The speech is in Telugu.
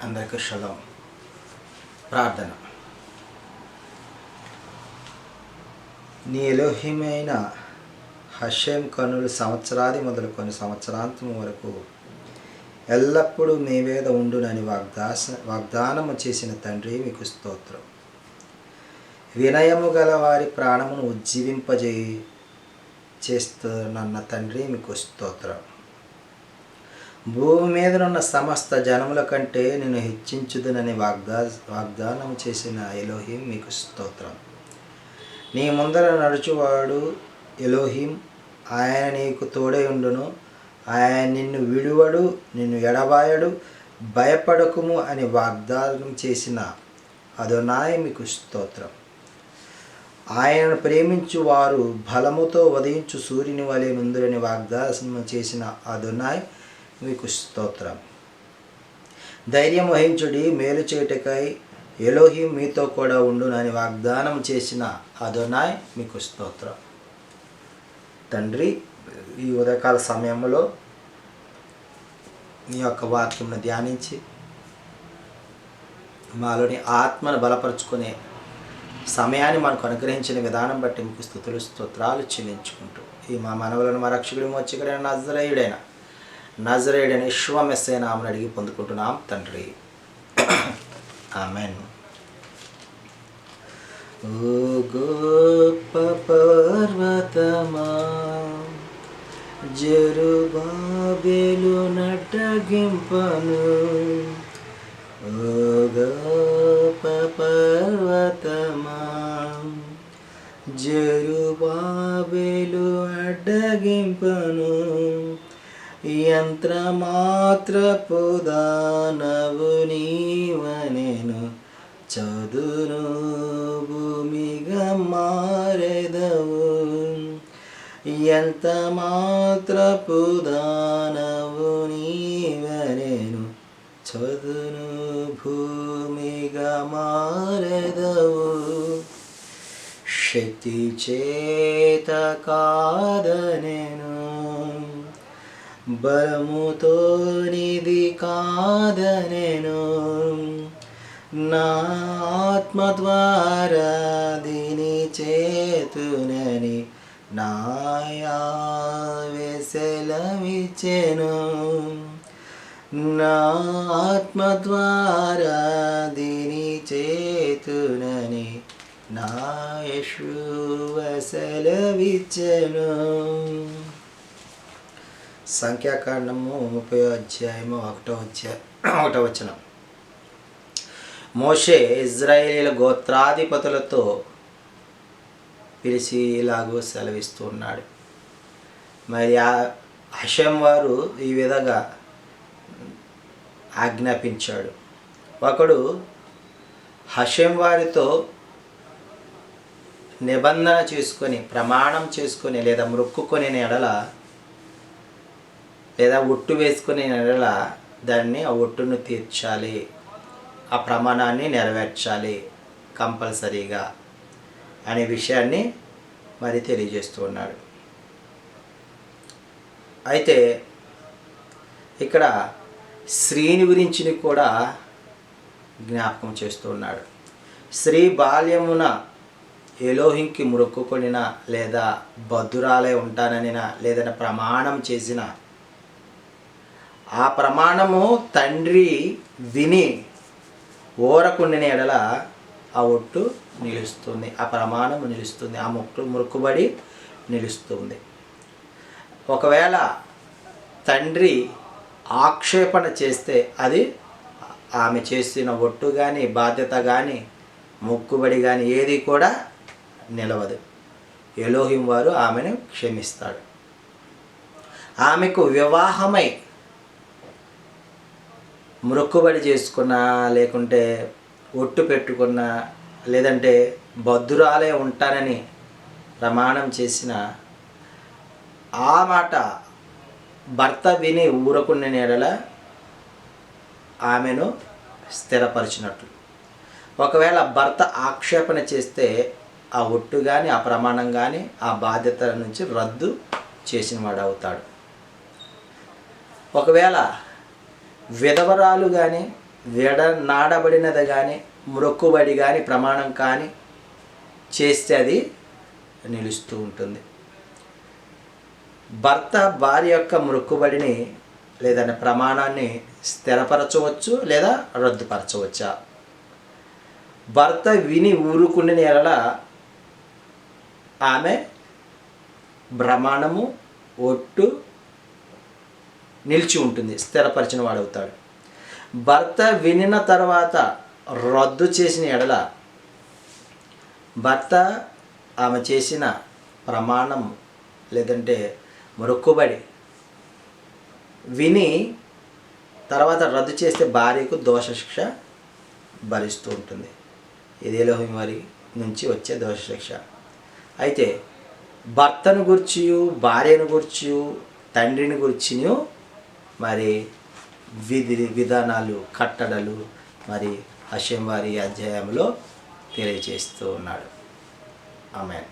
అందరికీ షలోం. ప్రార్థన. నీ ఎలోహిమైన హషేం కనులు సంవత్సరాది మొదలుకొని సంవత్సరాంతం వరకు ఎల్లప్పుడూ మీ మీద ఉండునని వాగ్దానము చేసిన తండ్రి మీకు స్తోత్రం. వినయము గల వారి ప్రాణమును చేస్తున్న తండ్రి మీకు స్తోత్రం. భూమి మీదనున్న సమస్త జనముల కంటే నేను హెచ్చించుదునని వాగ్దానం చేసిన ఎలోహిం మీకు స్తోత్రం. నీ ముందర నడుచువాడు ఎలోహిం, ఆయన నీకు తోడై ఉండును. ఆయన నిన్ను విడువడు, నిన్ను ఎడబాయడు. భయపడకుము అని వాగ్దానం చేసిన అదోనాయ్ మీకు స్తోత్రం. ఆయనను ప్రేమించు వారు బలముతో ఉదయించు సూర్యుని వలె నుందురని వాగ్దానం చేసిన అదోనాయ్ మీకు స్తోత్రం. ధైర్యం వహించుడి, మేలు చేయుటకై ఎలోహిం మీతో కూడా ఉండునని వాగ్దానం చేసిన అదోనాయ్ మీకు స్తోత్రం. తండ్రి, ఈ ఉదయకాల సమయంలో నీ యొక్క వాక్యంను ధ్యానించి మాలోని ఆత్మను బలపరుచుకునే సమయాన్ని మనకు అనుగ్రహించిన విధానం బట్టి మీకు స్తుతులు స్తోత్రాలు చెల్లించుకుంటూ ఈ మా మనవులను మా రక్షకుడి మోక్షకుడైన నజరేయుడైన యేషువ మెస్సీయ నామమున అడిగి పొందుకుంటున్నాం తండ్రి, ఆమెన్. ఓ గొప్ప పర్వతమా, జెరుబాబెలు నట్టగింపను. ఓ గొప్ప పర్వతమా, జెరుబాబెలు అడ్డగింపను. యంత్రమాత్రపు దానవు నీవనెను, చదును భూమిగా మారెదవు. యంత్రమాత్రపు దానవు నీవనెను, చదును భూమిగా మారెదవు. శక్తి చేత కాదనెను, బలముతో నిధి కాదనెను. నా ఆత్మ ద్వారా దీని చేతునని నాయావే సెలవిచ్చెను. నా ఆత్మ ద్వారా దీని చేతునని నా యేషువ సెలవిచ్చెను. సంఖ్యాకాండము 30 వచనం. మోషే ఇజ్రాయేలీల గోత్రాధిపతులతో పిలిచి ఇలాగూ సెలవిస్తూ ఉన్నాడు. మరి హషేం వారు ఈ విధంగా ఆజ్ఞాపించాడు. ఒకడు హషేం వారితో నిబంధన చేసుకొని, ప్రమాణం చేసుకొని, లేదా మొక్కుకొని ఎడల, లేదా ఒట్టు వేసుకునే ఎడల దాన్ని ఆ ఒట్టును తీర్చాలి, ఆ ప్రమాణాన్ని నెరవేర్చాలి కంపల్సరీగా అనే విషయాన్ని మరి తెలియజేస్తూ ఉన్నాడు. అయితే ఇక్కడ స్త్రీని గురించి కూడా జ్ఞాపకం చేస్తూ ఉన్నాడు. స్త్రీ బాల్యమున ఎలోహింకి మొక్కుకొనిన, లేదా బద్ధురాలై ఉంటాననిన, లేదన్నా ప్రమాణం చేసిన, ఆ ప్రమాణము తండ్రి విని ఓరకుండిన ఎడల ఆ ఒట్టు నిలుస్తుంది, ఆ ప్రమాణము నిలుస్తుంది, ఆ మొక్కుబడి నిలుస్తుంది. ఒకవేళ తండ్రి ఆక్షేపణ చేస్తే అది ఆమె చేసిన ఒట్టు కానీ, బాధ్యత కానీ, మొక్కుబడి కానీ ఏది కూడా నిలవదు. ఎలోహిం వారు ఆమెను క్షమిస్తాడు. ఆమెకు వివాహమై మొక్కుబడి చేసుకున్నా, లేకుంటే ఒట్టు పెట్టుకున్నా, లేదంటే బద్ధురాలే ఉంటానని ప్రమాణం చేసిన ఆ మాట భర్త విని ఊరకున్న ఎడల ఆమెను స్థిరపరిచినట్లు. ఒకవేళ భర్త ఆక్షేపణ చేస్తే ఆ ఒట్టు కానీ, ఆ ప్రమాణం కానీ, ఆ బాధ్యతల నుంచి రద్దు చేసిన వాడు అవుతాడు. ఒకవేళ విధవరాలు కానీ విడనాడబడినది కానీ మ్రొక్కుబడి కానీ ప్రమాణం కానీ చేస్తే అది నిలుస్తూ ఉంటుంది. భర్త భార్య యొక్క మ్రొక్కుబడిని లేదంటే ప్రమాణాన్ని స్థిరపరచవచ్చు లేదా రద్దుపరచవచ్చా? భర్త విని ఊరుకుండిన ఎడల ఆమె ప్రమాణము ఒట్టు నిలిచి ఉంటుంది, స్థిరపరిచిన వాడవుతాడు. భర్త వినిన తర్వాత రద్దు చేసిన ఎడల భర్త ఆమె చేసిన ప్రమాణం లేదంటే మొక్కుబడి విని తర్వాత రద్దు చేస్తే భార్యకు దోషశిక్ష భరిస్తూ ఉంటుంది. ఇది ఎలోహిం వారి నుంచి వచ్చే దోషశిక్ష. అయితే భర్తను గురించి, భార్యను గురించి, తండ్రిని గురించి మరి విధానాలు, కట్టడలు మరి హషేం వారి అధ్యాయంలో తెలియజేస్తూ ఉన్నాడు. ఆమేన్.